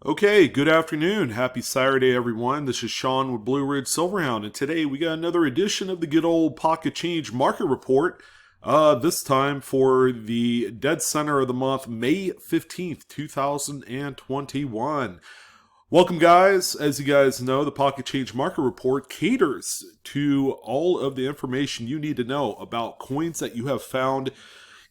Okay, good afternoon. Happy Saturday, everyone. This is Sean with BlueRidgeSilverhound, and today we got another edition of the good old Pocket Change Market Report. This time for the dead center of the month, May 15th, 2021. Welcome, guys. As you guys know, the Pocket Change Market Report caters to all of the information you need to know about coins that you have found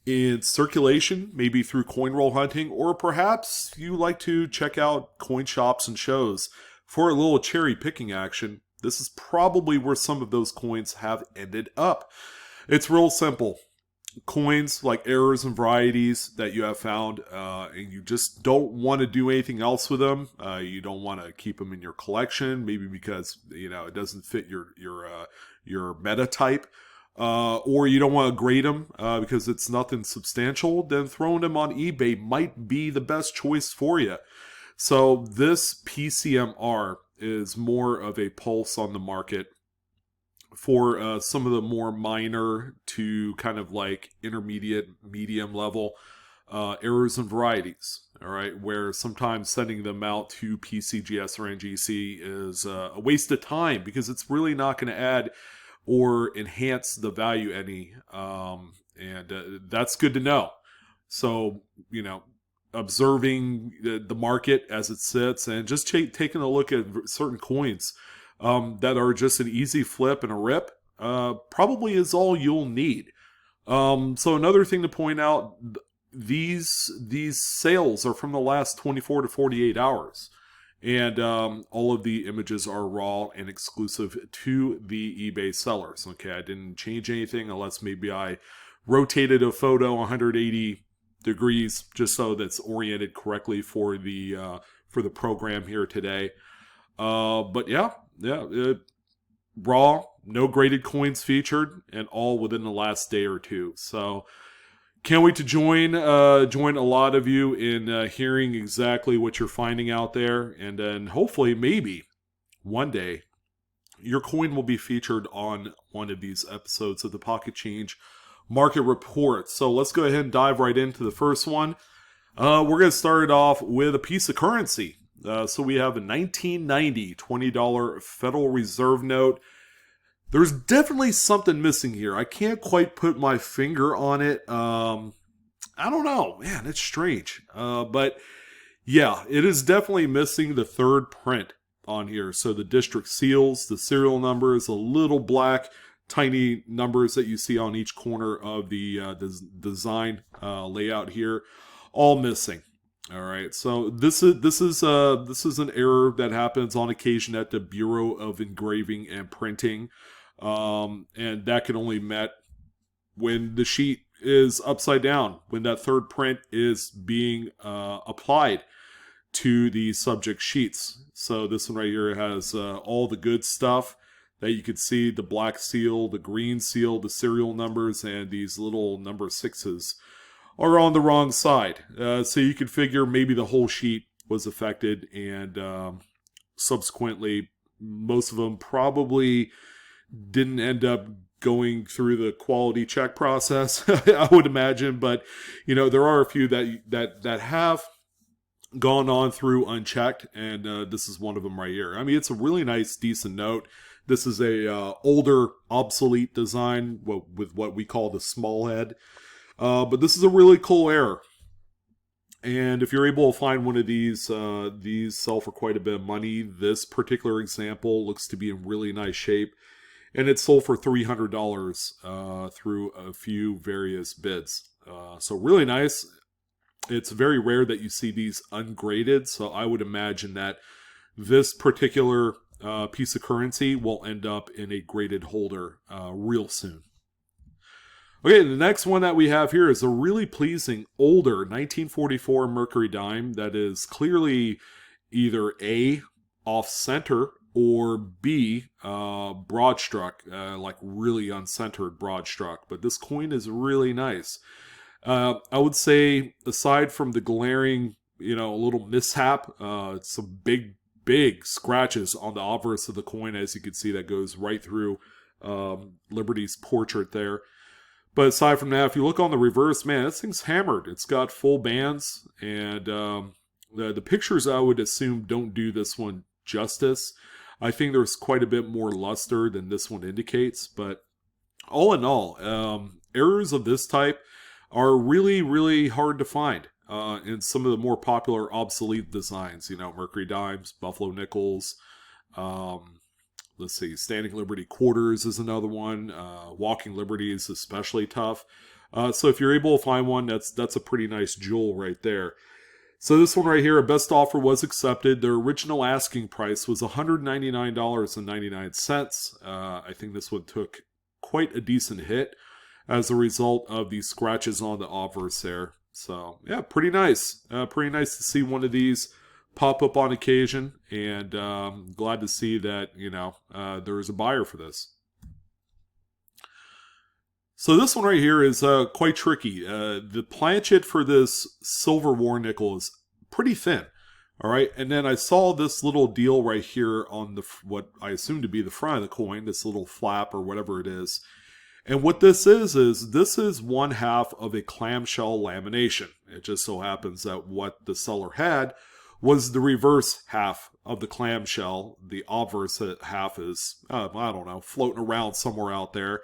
in circulation, maybe through coin roll hunting, or perhaps you like to check out coin shops and shows for a little cherry picking action. This is probably where some of those coins have ended up. It's real simple. Coins like errors and varieties that you have found, and you just don't want to do anything else with them. You don't want to keep them in your collection, maybe because it doesn't fit your meta type. Or you don't want to grade them because it's nothing substantial, then throwing them on eBay might be the best choice for you. So this PCMR is more of a pulse on the market for some of the more minor to kind of like intermediate, medium level errors and varieties. All right, where sometimes sending them out to PCGS or NGC is a waste of time because it's really not going to add or enhance the value any, and that's good to know. So, observing the market as it sits and just taking a look at certain coins that are just an easy flip and a rip probably is all you'll need. So another thing to point out, these sales are from the last 24 to 48 hours. And all of the images are raw and exclusive to the eBay sellers. Okay, I didn't change anything unless maybe I rotated a photo 180 degrees just so that's oriented correctly for the program here today. But yeah, raw, no graded coins featured, and all within the last day or two. So can't wait to join a lot of you in hearing exactly what you're finding out there, and then hopefully, maybe one day, your coin will be featured on one of these episodes of the Pocket Change Market Report. So let's go ahead and dive right into the first one. We're going to start it off with a piece of currency. So we have a 1990 $20 Federal Reserve note. There's definitely something missing here. I can't quite put my finger on it. I don't know. Man, it's strange. But yeah, it is definitely missing the third print on here. So the district seals, the serial numbers, the little black tiny numbers that you see on each corner of the design layout here, all missing. All right, so this is an error that happens on occasion at the Bureau of Engraving and Printing. And that can only be met when the sheet is upside down, when that third print is being applied to the subject sheets. So this one right here has all the good stuff that you can see, the black seal, the green seal, the serial numbers, and these little number 6s are on the wrong side. So you could figure maybe the whole sheet was affected, and subsequently most of them probably didn't end up going through the quality check process, I would imagine. But there are a few that have gone on through unchecked, and this is one of them right here. I mean, it's a really nice, decent note. This is a older, obsolete design with what we call the small head, but this is a really cool error. And if you're able to find one of these sell for quite a bit of money. This particular example looks to be in really nice shape. And it sold for $300 through a few various bids. So really nice. It's very rare that you see these ungraded. So I would imagine that this particular piece of currency will end up in a graded holder real soon. Okay, the next one that we have here is a really pleasing older 1944 Mercury dime that is clearly either A, off-center, or B, broad struck, like really uncentered broad struck. But this coin is really nice. I would say, aside from the glaring, a little mishap, some big scratches on the obverse of the coin, as you can see, that goes right through Liberty's portrait there. But aside from that, if you look on the reverse, man, this thing's hammered. It's got full bands and The pictures, I would assume, don't do this one justice. I think there's quite a bit more luster than this one indicates, but all in all, errors of this type are really, really hard to find in some of the more popular obsolete designs. You know, Mercury dimes, Buffalo nickels. Let's see, Standing Liberty quarters is another one. Walking Liberty is especially tough. So if you're able to find one, that's a pretty nice jewel right there. So this one right here, a best offer was accepted. Their original asking price was $199.99. I think this one took quite a decent hit as a result of these scratches on the obverse there. So yeah, pretty nice. Pretty nice to see one of these pop up on occasion, and glad to see that, you know, there is a buyer for this. So this one right here is quite tricky. The planchet for this silver war nickel is pretty thin. All right, and then I saw this little deal right here on the what I assume to be the front of the coin, this little flap or whatever it is. And what this is this is one half of a clamshell lamination. It just so happens that what the seller had was the reverse half of the clamshell. The obverse half is, I don't know, floating around somewhere out there.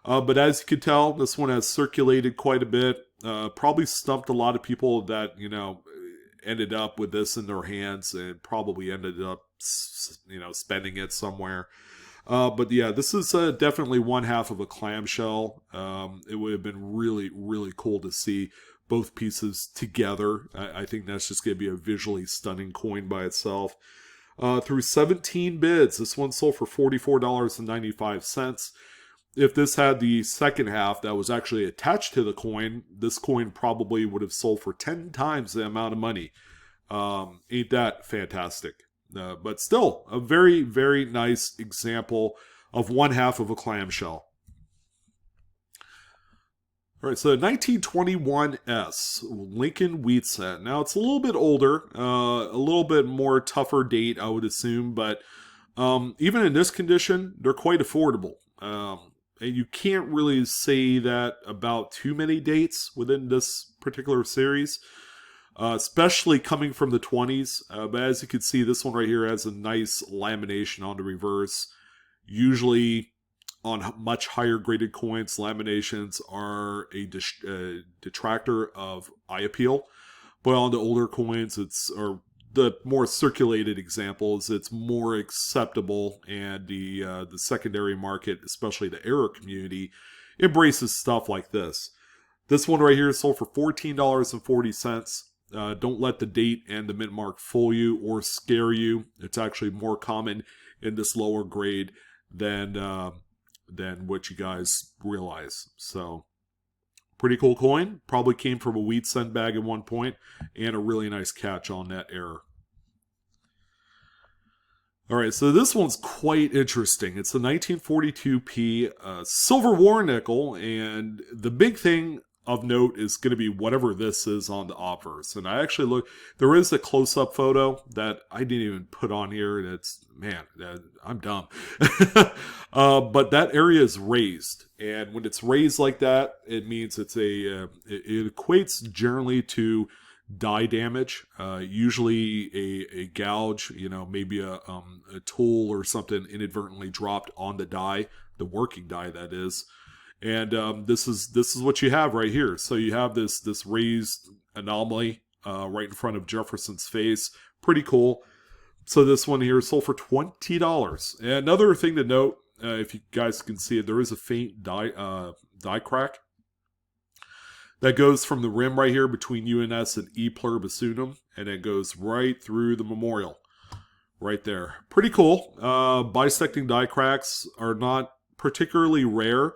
But as you can tell, this one has circulated quite a bit. Probably stumped a lot of people that, you know, ended up with this in their hands and probably ended up, you know, spending it somewhere. But yeah, this is definitely one half of a clamshell. It would have been really, really cool to see both pieces together. I think that's just going to be a visually stunning coin by itself. Through 17 bids, this one sold for $44.95. If this had the second half that was actually attached to the coin, this coin probably would have sold for 10 times the amount of money. Ain't that fantastic? But still, a very, very nice example of one half of a clamshell. All right, so 1921S, Lincoln wheat cent. Now, it's a little bit older, a little bit more tougher date, I would assume, but even in this condition, they're quite affordable. And you can't really say that about too many dates within this particular series, especially coming from the 20s. But as you can see, this one right here has a nice lamination on the reverse. Usually on much higher graded coins, laminations are a detractor of eye appeal. But on the older coins, or the more circulated examples, it's more acceptable, and the secondary market, especially the error community, embraces stuff like this. This one right here is sold for $14.40. Don't let the date and the mint mark fool you or scare you. It's actually more common in this lower grade than what you guys realize. So, pretty cool coin. Probably came from a wheat cent bag at one point, and a really nice catch on that error. All right, so this one's quite interesting. It's a 1942p silver war nickel, and the big thing of note is going to be whatever this is on the obverse. And I actually look, there is a close-up photo that I didn't even put on here. That's, man, I'm dumb. But that area is raised. And when it's raised like that, it means it's it equates generally to die damage. Usually a gouge, you know, maybe a tool or something inadvertently dropped on the die, the working die that is. And this is what you have right here. So you have this raised anomaly right in front of Jefferson's face. Pretty cool. So this one here sold for $20. And another thing to note, if you guys can see it, there is a faint die crack that goes from the rim right here between UNS and E pluribus, and it goes right through the memorial right there. Pretty cool. Bisecting die cracks are not particularly rare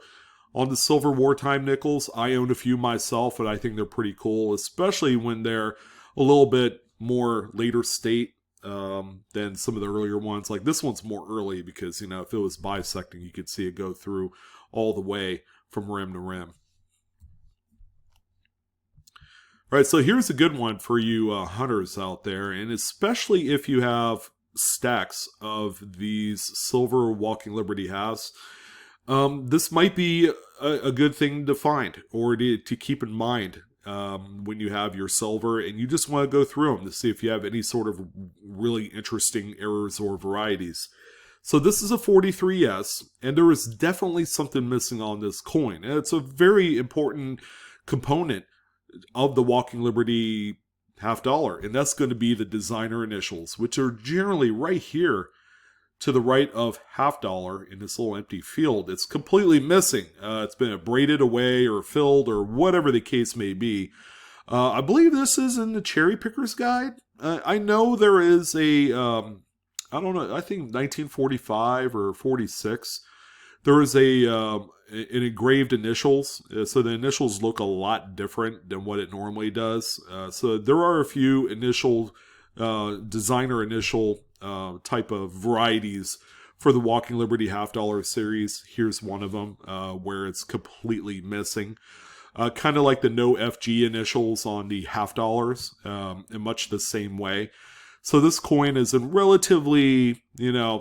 on the silver wartime nickels. I own a few myself, and I think they're pretty cool, especially when they're a little bit more later state than some of the earlier ones. Like this one's more early because, you know, if it was bisecting, you could see it go through all the way from rim to rim. All right, so here's a good one for you hunters out there, and especially if you have stacks of these silver Walking Liberty halves. This might be a good thing to find or to keep in mind when you have your silver, and you just want to go through them to see if you have any sort of really interesting errors or varieties. So this is a 43S, and there is definitely something missing on this coin. And it's a very important component of the Walking Liberty $half, and that's going to be the designer initials, which are generally right here to the right of $half in this little empty field. It's completely missing. It's been braided away or filled or whatever the case may be. I believe this is in the Cherry Picker's Guide. I know there is a, I don't know, I think 1945 or 46. There is an engraved initials. So the initials look a lot different than what it normally does. So there are a few initial, designer initial type of varieties for the Walking Liberty $half series. Here's one of them where it's completely missing. Kind of like the no FG initials on the $half, in much the same way. So this coin is in relatively,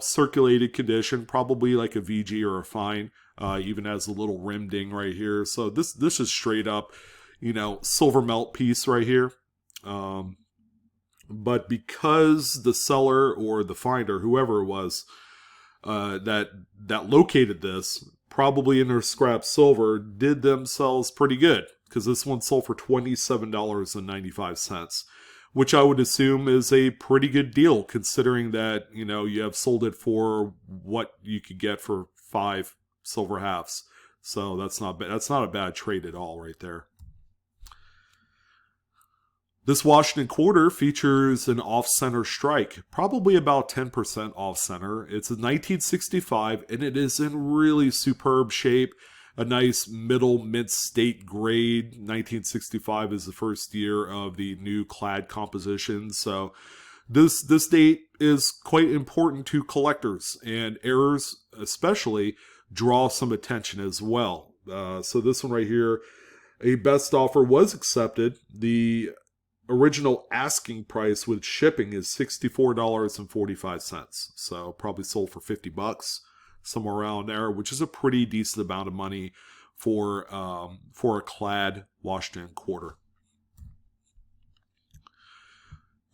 circulated condition, probably like a VG or a fine, even has a little rim ding right here. So this is straight up, silver melt piece right here. But because the seller or the finder, whoever it was, that located this, probably in their scrap silver, did themselves pretty good. Because this one sold for $27.95, which I would assume is a pretty good deal, considering that, you have sold it for what you could get for 5 silver halves. So that's not bad. That's not a bad trade at all right there. This Washington quarter features an off-center strike, probably about 10% off-center. It's a 1965, and it is in really superb shape. A nice middle mint-state grade. 1965 is the first year of the new Clad composition, so this date is quite important to collectors, and errors especially draw some attention as well. So this one right here, a best offer was accepted. The original asking price with shipping is $64.45. So probably sold for $50, somewhere around there, which is a pretty decent amount of money for a Clad Washington quarter.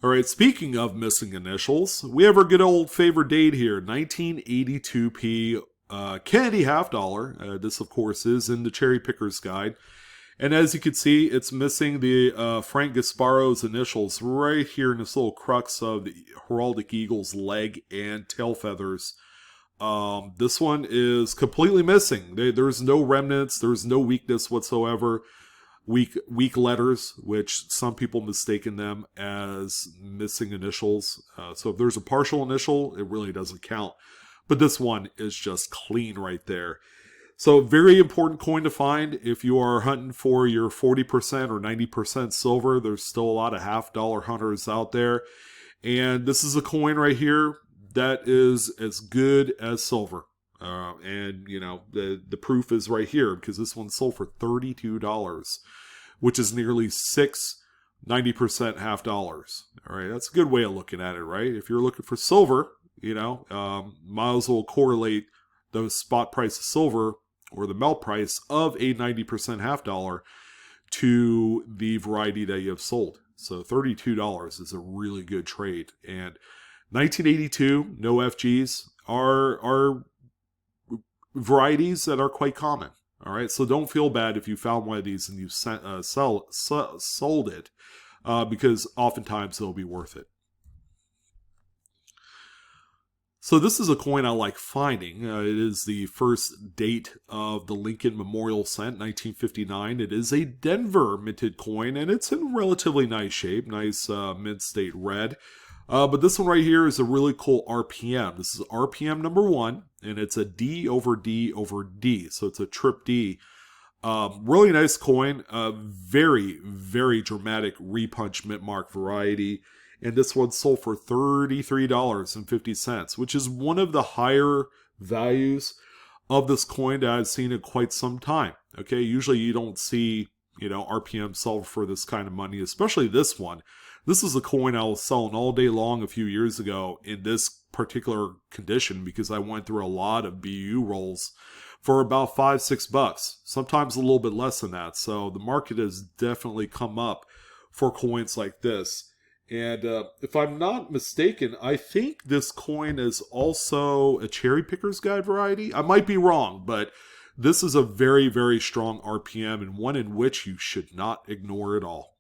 All right, speaking of missing initials, we have our good old favorite date here, 1982p Kennedy $half. This, of course, is in the Cherry Picker's Guide. And as you can see, it's missing the Frank Gasparo's initials right here in this little crux of the heraldic eagle's leg and tail feathers. This one is completely missing. There's no remnants. There's no weakness whatsoever. Weak letters, which some people mistaken them as missing initials. So if there's a partial initial, it really doesn't count. But this one is just clean right there. So very important coin to find if you are hunting for your 40% or 90% silver. There's still a lot of $half hunters out there. And this is a coin right here that is as good as silver. And, the proof is right here because this one sold for $32, which is nearly 90% $half. All right, that's a good way of looking at it, right? If you're looking for silver, might as well correlate the spot price of silver or the melt price of a 90% $half to the variety that you have sold. So $32 is a really good trade. And 1982, no FGs are varieties that are quite common. All right, so don't feel bad if you found one of these and you sold it, because oftentimes it'll be worth it. So this is a coin I like finding. It is the first date of the Lincoln Memorial Cent, 1959. It is a Denver minted coin, and it's in relatively nice shape, nice mint state red. But this one right here is a really cool RPM. This is RPM number 1, and it's a D over D over D. So it's a trip D. Really nice coin. Very, very dramatic repunch mint mark variety. And this one sold for $33.50, which is one of the higher values of this coin that I've seen in quite some time. Okay, usually you don't see, RPM sell for this kind of money, especially this one. This is a coin I was selling all day long a few years ago in this particular condition because I went through a lot of BU rolls. for about $5-6, sometimes a little bit less than that. So the market has definitely come up for coins like this. And if I'm not mistaken, I think this coin is also a cherry picker's guide variety. I might be wrong, but this is a very, very strong RPM and one in which you should not ignore at all.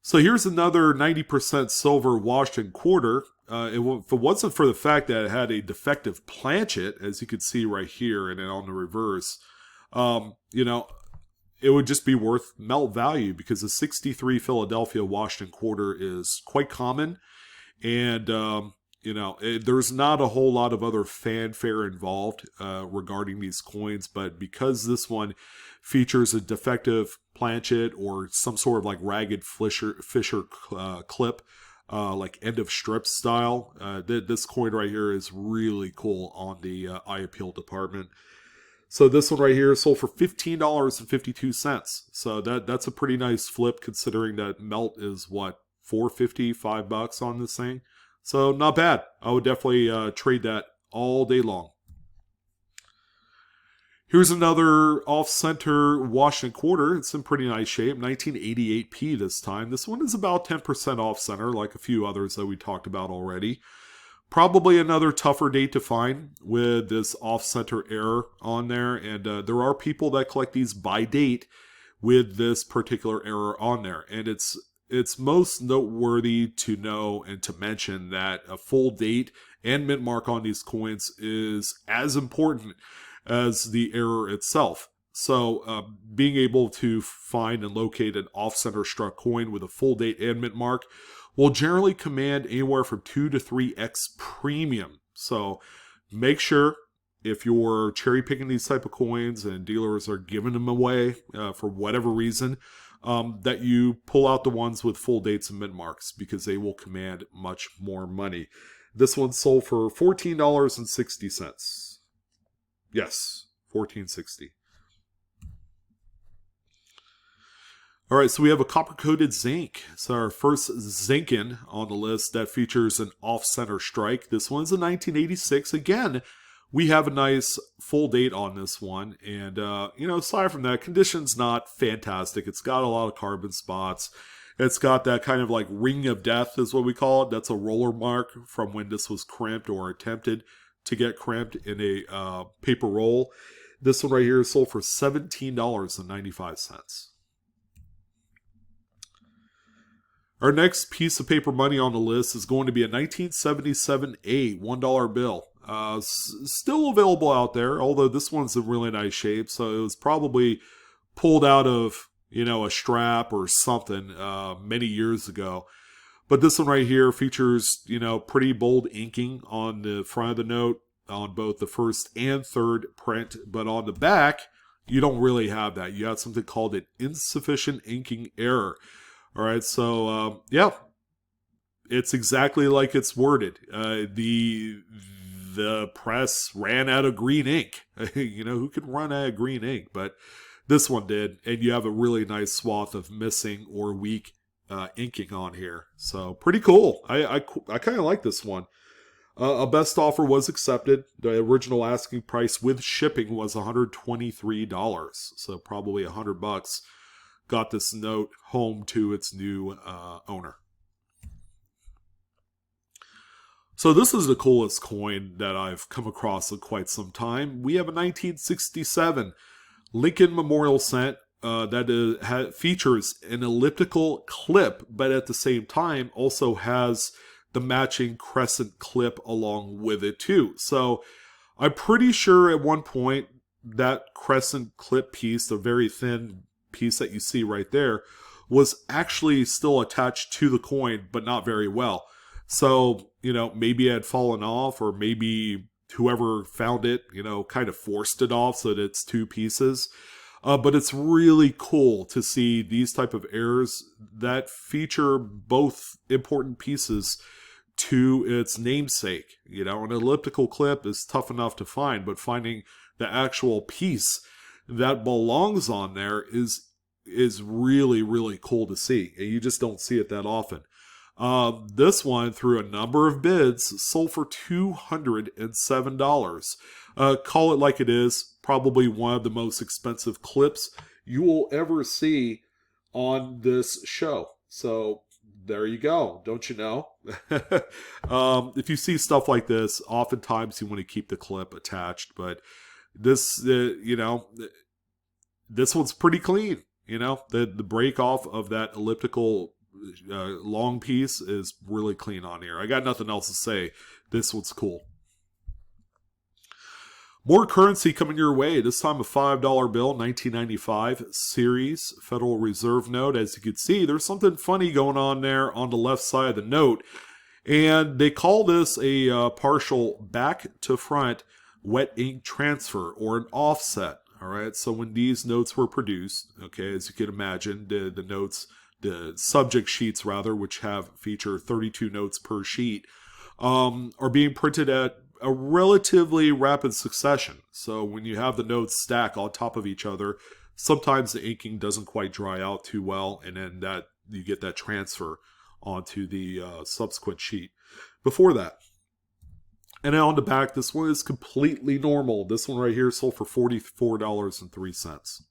So here's another 90% silver washed in quarter. If it wasn't for the fact that it had a defective planchet, as you can see right here and then on the reverse, you know, it would just be worth melt value because the 63 Philadelphia washed in quarter is quite common. And, you know, there's not a whole lot of other fanfare involved regarding these coins, but because this one features a defective planchet or some sort of like ragged Fisher clip, like end of strip style, this coin right here is really cool on the eye appeal department. So this one right here sold for $15.52. So that's a pretty nice flip considering that melt is what, $4.50, $5 on this thing. So not bad. I would definitely trade that all day long. Here's another off-center wash and quarter. It's in pretty nice shape. 1988p this time. This one is about 10% off-center, like a few others that we talked about already. Probably another tougher date to find with this off-center error on there. And there are people that collect these by date with this particular error on there. And it's most noteworthy to know and to mention that a full date and mint mark on these coins is as important as the error itself. So being able to find and locate an off-center struck coin with a full date and mint mark will generally command anywhere from 2 to 3x premium. So make sure if you're cherry picking these type of coins and dealers are giving them away for whatever reason, that you pull out the ones with full dates and mint marks because they will command much more money. This one sold for $14.60. Yes, $14.60. All right, so we have a copper-coated zinc. So our first Zinkin on the list that features an off-center strike. This one's a 1986. Again, we have a nice full date on this one. And, you know, aside from that, condition's not fantastic. It's got a lot of carbon spots. It's got that kind of like ring of death is what we call it. That's a roller mark from when this was crimped or attempted to get crimped in a paper roll. This one right here is sold for $17.95. Our next piece of paper money on the list is going to be a 1977A $1 bill. Still available out there, although this one's in really nice shape. So it was probably pulled out of, you know, a strap or something many years ago. But this one right here features, you know, pretty bold inking on the front of the note on both the first and third print. But on the back, you don't really have that. You have something called an insufficient inking error. All right, so yeah, it's exactly like it's worded. The press ran out of green ink. You know, who could run out of green ink? But this one did, and you have a really nice swath of missing or weak inking on here. So pretty cool. I kind of like this one. A best offer was accepted. The original asking price with shipping was $123, so probably $100. Got this note home to its new owner. So this is the coolest coin that I've come across in quite some time. We have a 1967 Lincoln Memorial Cent that features an elliptical clip, but at the same time also has the matching crescent clip along with it too. So I'm pretty sure at one point that crescent clip piece, the very thin piece that you see right there, was actually still attached to the coin, but not very well. So, you know, maybe it had fallen off, or maybe whoever found it, you know, kind of forced it off so that it's two pieces. But it's really cool to see these type of errors that feature both important pieces to its namesake. You know, an elliptical clip is tough enough to find, but finding the actual piece that belongs on there is really, really cool to see. And you just don't see it that often. This one, through a number of bids, sold for $207. Call it like it is, probably one of the most expensive clips you will ever see on this show. So there you go. Don't you know? If you see stuff like this, oftentimes you want to keep the clip attached, but this, this one's pretty clean. The break off of that elliptical long piece is really clean on here. I got nothing else to say. This one's cool. More currency coming your way. This time a $5 bill, 1995 series Federal Reserve note. As you can see, there's something funny going on there on the left side of the note. And they call this a partial back to front wet ink transfer, or an offset. All right. So when these notes were produced, okay, as you can imagine, the notes, the subject sheets rather, which feature 32 notes per sheet, are being printed at a relatively rapid succession. So when you have the notes stack on top of each other, sometimes the inking doesn't quite dry out too well, and then that you get that transfer onto the subsequent sheet before that. And on the back, this one is completely normal. This one right here sold for $44.03.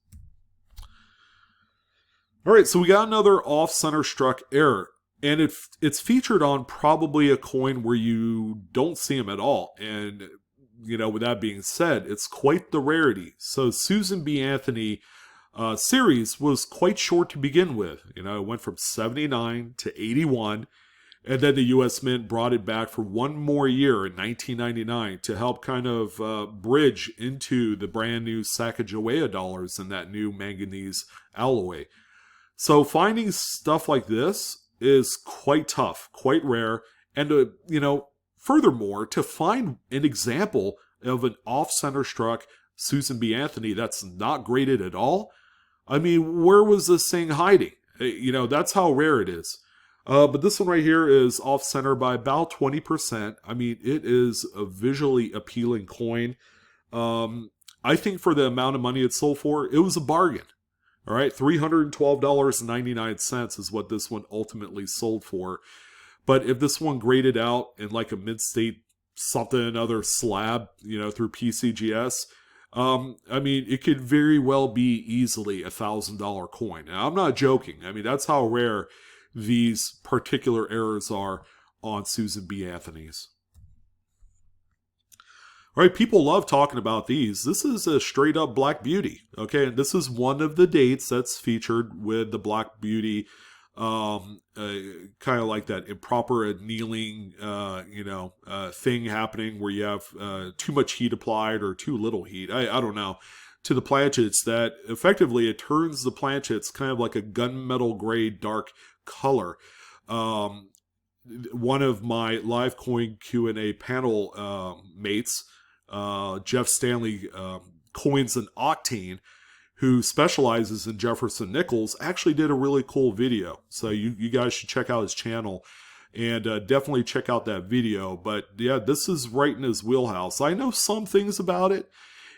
All right, so we got another off-center struck error. And it's featured on probably a coin where you don't see them at all. And, with that being said, it's quite the rarity. So Susan B. Anthony series was quite short to begin with. It went from 79 to 81. And then the U.S. Mint brought it back for one more year in 1999 to help kind of bridge into the brand new Sacagawea dollars and that new manganese alloy. So finding stuff like this is quite tough, quite rare, and furthermore, to find an example of an off-center struck Susan B. Anthony that's not graded at all, I mean, where was this thing hiding? That's how rare it is. But this one right here is off-center by about 20%. I mean, it is a visually appealing coin. I think for the amount of money it sold for, it was a bargain. All right, $312.99 is what this one ultimately sold for. But if this one graded out in like a mid-state something other slab, through PCGS, I mean, it could very well be easily $1,000 coin. And I'm not joking. I mean, that's how rare these particular errors are on Susan B. Anthony's. All right, people love talking about these. This is a straight up Black Beauty. Okay, and this is one of the dates that's featured with the Black Beauty, kind of like that improper annealing, thing happening where you have too much heat applied or too little heat. I don't know. To the planchets, that effectively it turns the planchets kind of like a gunmetal gray dark color. One of my live coin Q&A panel mates, Jeff Stanley, Coins and Octane, who specializes in Jefferson nickels, actually did a really cool video. So you guys should check out his channel and definitely check out that video. But yeah, this is right in his wheelhouse. I know some things about it,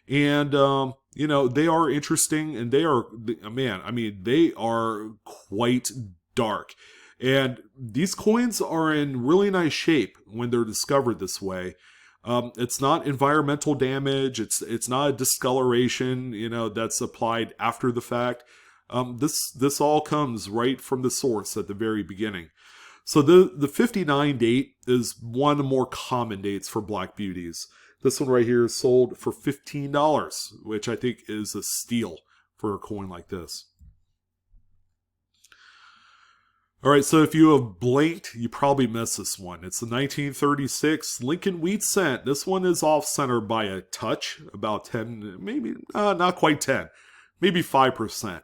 and they are interesting, and they are, man, I mean, they are quite dark. And these coins are in really nice shape when they're discovered this way. It's not environmental damage. It's not a discoloration, that's applied after the fact. This all comes right from the source at the very beginning. So the 59 date is one of the more common dates for Black Beauties. This one right here is sold for $15, which I think is a steal for a coin like this. All right, so if you have blinked, you probably missed this one. It's the 1936 Lincoln Wheat Cent. This one is off-center by a touch, about 10, maybe not quite 10, maybe 5%.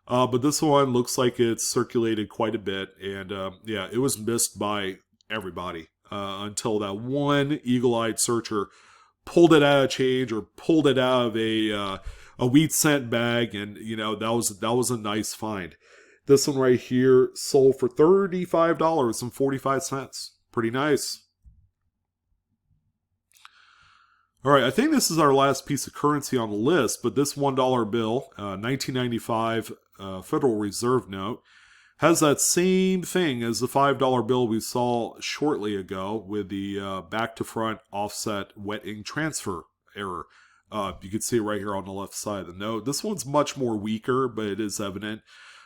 But this one looks like it's circulated quite a bit, and yeah, it was missed by everybody until that one eagle-eyed searcher pulled it out of change or pulled it out of a wheat cent bag, and that was a nice find. This one right here sold for $35.45. Pretty nice. All right, I think this is our last piece of currency on the list, but this $1 bill, 1995 Federal Reserve note, has that same thing as the $5 bill we saw shortly ago with the back to front offset wet ink transfer error. You can see it right here on the left side of the note. This one's much more weaker, but it is evident.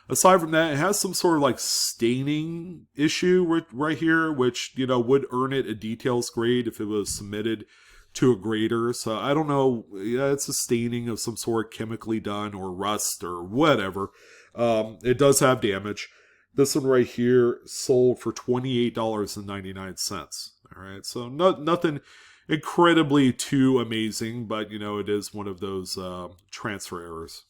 Aside from that, it has some sort of like staining issue right here, which, you know, would earn it a details grade if it was submitted to a grader. So I don't know. Yeah, it's a staining of some sort, chemically done, or rust or whatever. It does have damage. This one right here sold for $28.99. All right, so nothing incredibly too amazing, but you know, it is one of those transfer errors.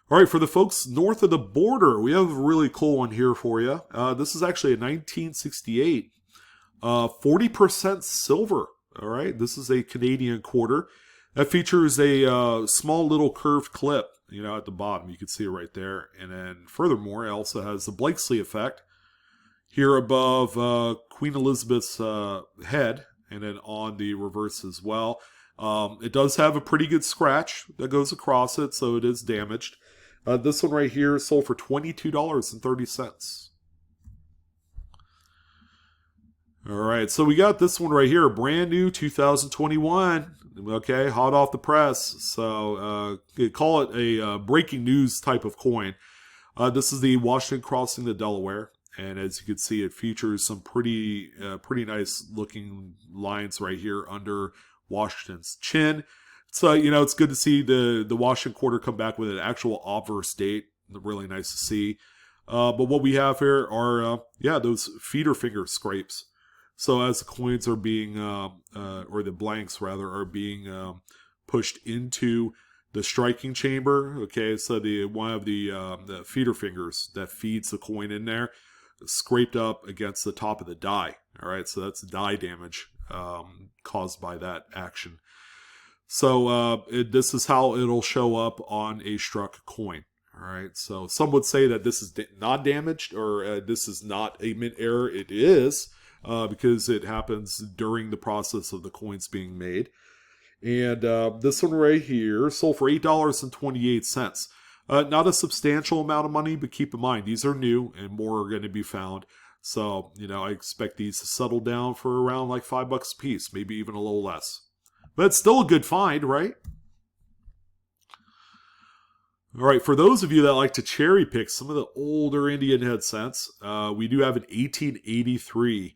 All right, for the folks north of the border, we have a really cool one here for you. This is actually a 1968 40% silver. All right, this is a Canadian quarter that features a small little curved clip, you know, at the bottom. You can see it right there. And then furthermore, it also has the Blakesley effect here above Queen Elizabeth's head, and then on the reverse as well. It does have a pretty good scratch that goes across it, so it is damaged. This one right here sold for $22.30. All right, so we got this one right here, brand new 2021. Okay, hot off the press. So call it a breaking news type of coin. This is the Washington crossing the Delaware, and as you can see, it features some pretty nice looking lines right here under Washington's chin. So you know, it's good to see the Washington quarter come back with an actual obverse date. Really nice to see. But what we have here are those feeder finger scrapes. So as the coins are being, or the blanks rather, are being pushed into the striking chamber, okay, so one of the feeder fingers that feeds the coin in there scraped up against the top of the die. All right, so that's die damage caused by that action. So this is how it'll show up on a struck coin. All right, so some would say that this is not damaged, or this is not a mint error. It is. Because it happens during the process of the coins being made. And this one right here sold for $8.28. Not a substantial amount of money, but keep in mind, these are new and more are going to be found. So, you know, I expect these to settle down for around like $5 a piece, maybe even a little less. But it's still a good find, right? All right, for those of you that like to cherry pick some of the older Indian head cents, we do have an 1883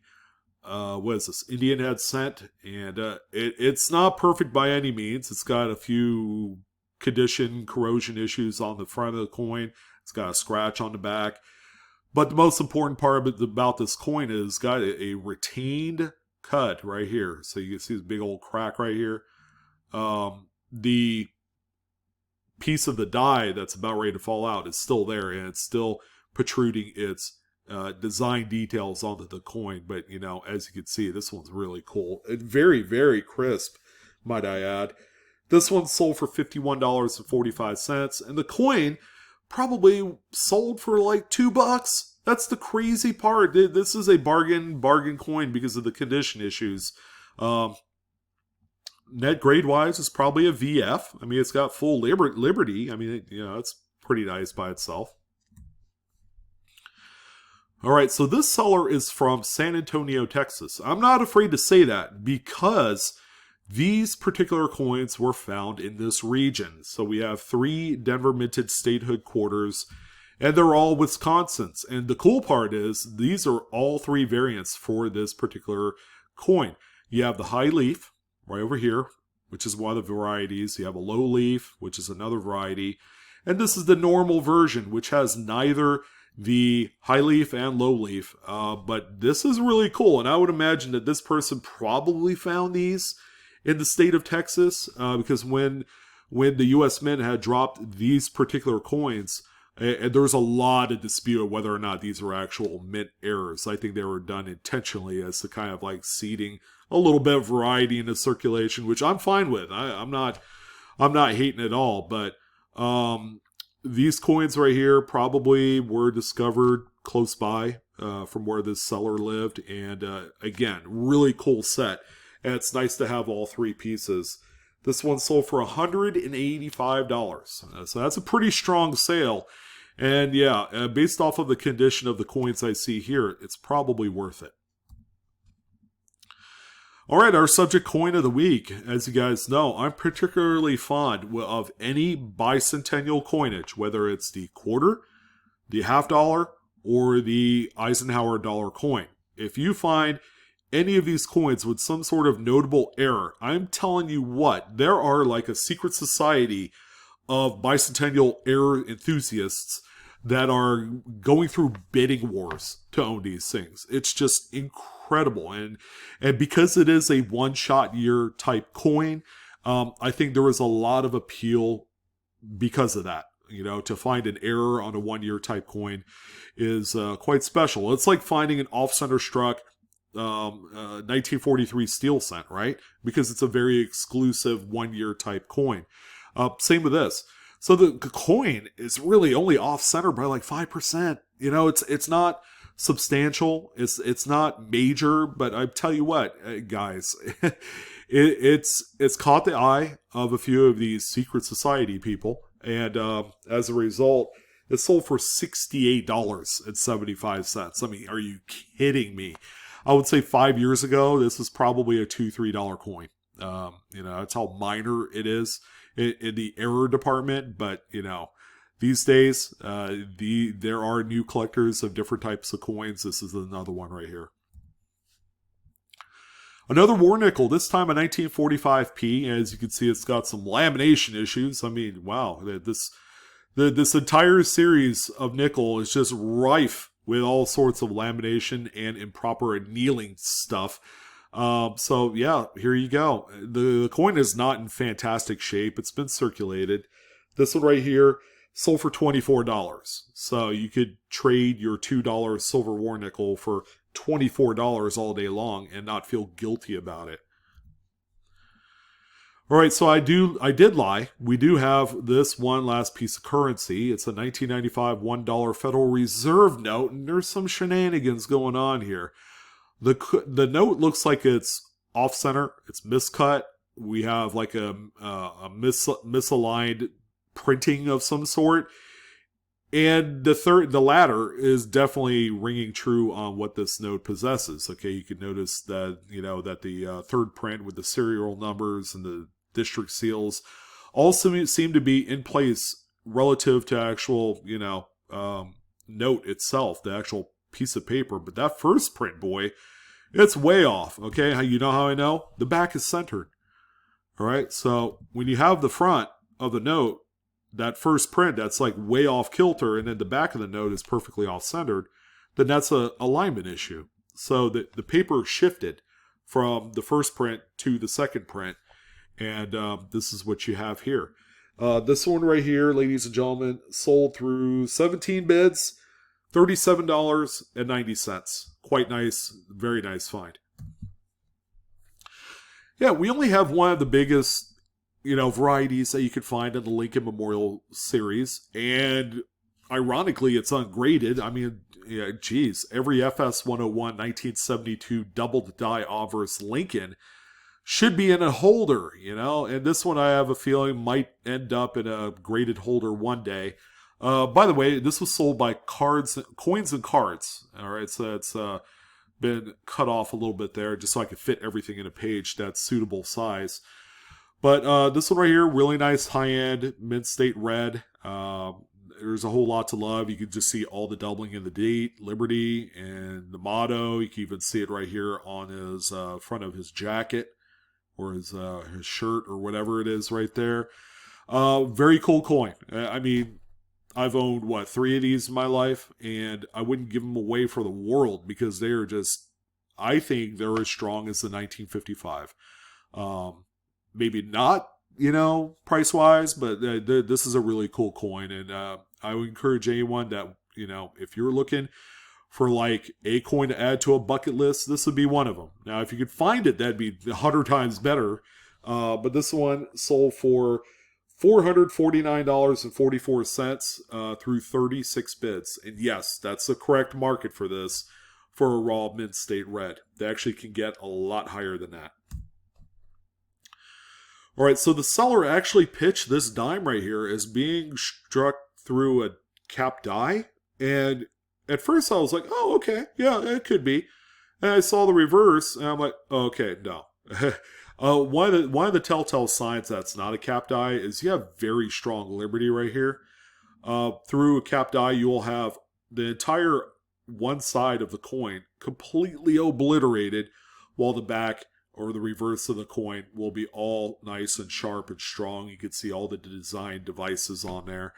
what is this? Indian head cent, and it's not perfect by any means. It's got a few corrosion issues on the front of the coin. It's got a scratch on the back. But the most important part about this coin is it's got a retained cut right here. So you can see this big old crack right here. The piece of the die that's about ready to fall out is still there, and it's still protruding its design details onto the coin. But you know, as you can see, this one's really cool and very, very crisp, might I add. This one sold for $51.45, and the coin probably sold for like $2. That's the crazy part. This is a bargain coin because of the condition issues. Net grade wise is probably a VF. I mean, it's got full liberty. I mean, you know, it's pretty nice by itself. All right, so this seller is from San Antonio, Texas. I'm not afraid to say that because these particular coins were found in this region. So we have 3 Denver minted statehood quarters, and they're all Wisconsins. And the cool part is these are all 3 variants for this particular coin. You have the high leaf right over here, which is one of the varieties. You have a low leaf, which is another variety. And this is the normal version, which has neither the high leaf and low leaf. But this is really cool. And I would imagine that this person probably found these in the state of Texas, because when the U.S. Mint had dropped these particular coins, and there was a lot of dispute of whether or not these were actual mint errors. I think they were done intentionally as to kind of like seeding a little bit of variety into circulation, which I'm fine with. I'm not hating at all. But these coins right here probably were discovered close by from where this seller lived. And again, really cool set. And it's nice to have all 3 pieces. This one sold for $185. So that's a pretty strong sale. And yeah, based off of the condition of the coins I see here, it's probably worth it. All right, our subject coin of the week. As you guys know, I'm particularly fond of any bicentennial coinage, whether it's the quarter, the half dollar, or the Eisenhower dollar coin. If you find any of these coins with some sort of notable error, I'm telling you what, there are like a secret society of bicentennial error enthusiasts that are going through bidding wars to own these things. It's just incredible. And because it is a one-shot year type coin, I think there is a lot of appeal because of that. You know, to find an error on a one-year type coin is quite special. It's like finding an off-center struck 1943 steel cent, right? Because it's a very exclusive one-year type coin. Same with this. So the coin is really only off-center by like 5%. You know, it's not substantial. It's not major, but I tell you what, guys, it's caught the eye of a few of these secret society people, and as a result, it sold for $68.75. I mean, are you kidding me? I would say 5 years ago, this is probably a $2-3 coin. You know, that's how minor it is in the error department. But, you know, these days, there are new collectors of different types of coins. This is another one right here. Another war nickel, this time a 1945p. As you can see, it's got some lamination issues. I mean, wow, this entire series of nickel is just rife with all sorts of lamination and improper annealing stuff. So yeah, here you go. The coin is not in fantastic shape. It's been circulated. This one right here sold for $24. So you could trade your $2 silver war nickel for $24 all day long and not feel guilty about it. All right, so I did lie. We do have this one last piece of currency. It's a 1995 $1 Federal Reserve note, and there's some shenanigans going on here. The note looks like it's off center. It's miscut. We have like a misaligned printing of some sort, and the latter is definitely ringing true on what this note possesses. Okay, you can notice that that the third print with the serial numbers and the district seals all seem to be in place relative to actual note itself, the actual piece of paper. But that first print, boy, it's way off. Okay, how I know? The back is centered. All right, so when you have the front of the note, that first print that's like way off kilter, and then the back of the note is perfectly off centered, then that's a alignment issue. So the paper shifted from the first print to the second print, and this is what you have here. This one right here, ladies and gentlemen, sold through 17 bids, $37.90. Quite nice, very nice find. Yeah, we only have one of the biggest varieties that you could find in the Lincoln Memorial series, and ironically, it's ungraded. I mean, yeah, geez, every FS 101 1972 doubled die obverse Lincoln should be in a holder, and this one I have a feeling might end up in a graded holder one day. By the way, this was sold by Coins and Cards. All right, so it's been cut off a little bit there just so I could fit everything in a page that's suitable size. But this one right here, really nice high-end mint state red. There's a whole lot to love. You can just see all the doubling in the date, Liberty, and the motto. You can even see it right here on his front of his jacket or his shirt or whatever it is right there. Very cool coin. I mean, I've owned, 3 of these in my life, and I wouldn't give them away for the world because they are just, I think they're as strong as the 1955. Maybe not, price-wise, but this is a really cool coin, and I would encourage anyone that, if you're looking for like a coin to add to a bucket list, this would be one of them. Now, if you could find it, that'd be 100 times better. But this one sold for $449.44 through 36 bids. And yes, that's the correct market for this for a raw mint state red. They actually can get a lot higher than that. All right, so the seller actually pitched this dime right here as being struck through a cap die. And at first I was like, oh, okay, yeah, it could be. And I saw the reverse, and I'm like, oh, okay, no. One of the telltale signs that's not a cap die is you have very strong Liberty right here. Through a cap die, you will have the entire one side of the coin completely obliterated, while the back or the reverse of the coin will be all nice and sharp and strong. You can see all the design devices on there.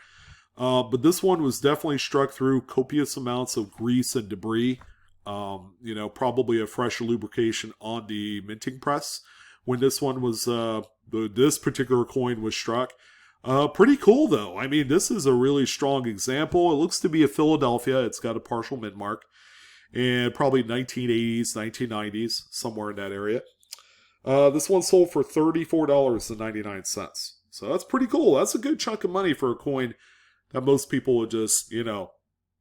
But this one was definitely struck through copious amounts of grease and debris. Probably a fresh lubrication on the minting press when this one was, this particular coin was struck. Pretty cool though. I mean, this is a really strong example. It looks to be a Philadelphia. It's got a partial mint mark. And probably 1980s, 1990s, somewhere in that area. This one sold for $34.99. So that's pretty cool. That's a good chunk of money for a coin that most people would just,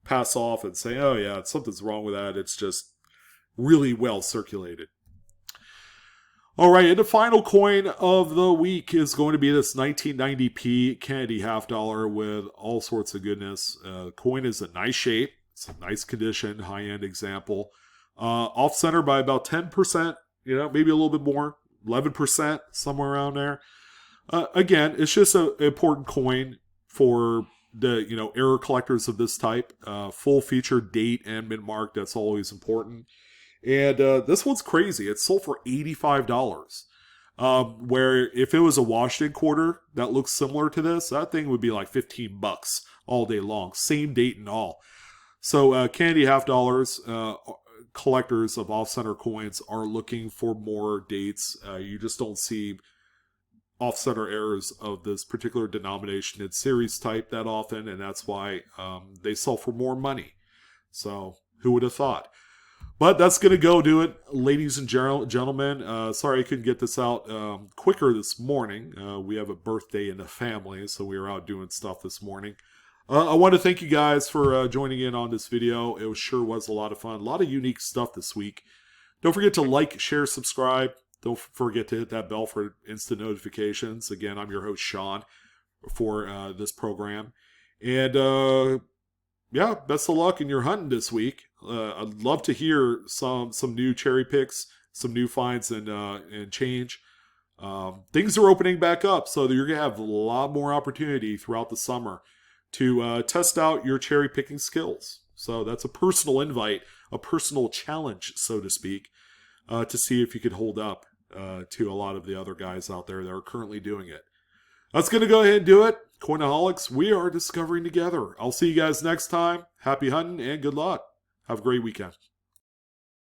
pass off and say, oh yeah, something's wrong with that. It's just really well circulated. All right, and the final coin of the week is going to be this 1990p Kennedy half dollar with all sorts of goodness. The coin is in nice shape. It's a nice condition, high-end example. Off-center by about 10%, maybe a little bit more, 11%, somewhere around there. Again, it's just an important coin for the error collectors of this type. Full feature date and mint mark, that's always important. And this one's crazy. It sold for $85. Where if it was a Washington quarter that looks similar to this, that thing would be like $15 all day long. Same date and all. So Kennedy half dollars, collectors of off-center coins are looking for more dates. You just don't see off-center errors of this particular denomination and series type that often, and that's why they sell for more money. So who would have thought? But that's going to go do it, ladies and gentlemen. Sorry I couldn't get this out quicker this morning. We have a birthday in the family, so we were out doing stuff this morning. I want to thank you guys for joining in on this video. It sure was a lot of fun. A lot of unique stuff this week. Don't forget to like, share, subscribe. Don't forget to hit that bell for instant notifications. Again, I'm your host, Sean, for this program. And yeah, best of luck in your hunting this week. I'd love to hear some new cherry picks, some new finds and change. Things are opening back up, so you're going to have a lot more opportunity throughout the summer to test out your cherry picking skills. So that's a personal invite, a personal challenge, so to speak, to see if you could hold up to a lot of the other guys out there that are currently doing it. That's going to go ahead and do it. Coinaholics, we are discovering together. I'll see you guys next time. Happy hunting and good luck. Have a great weekend.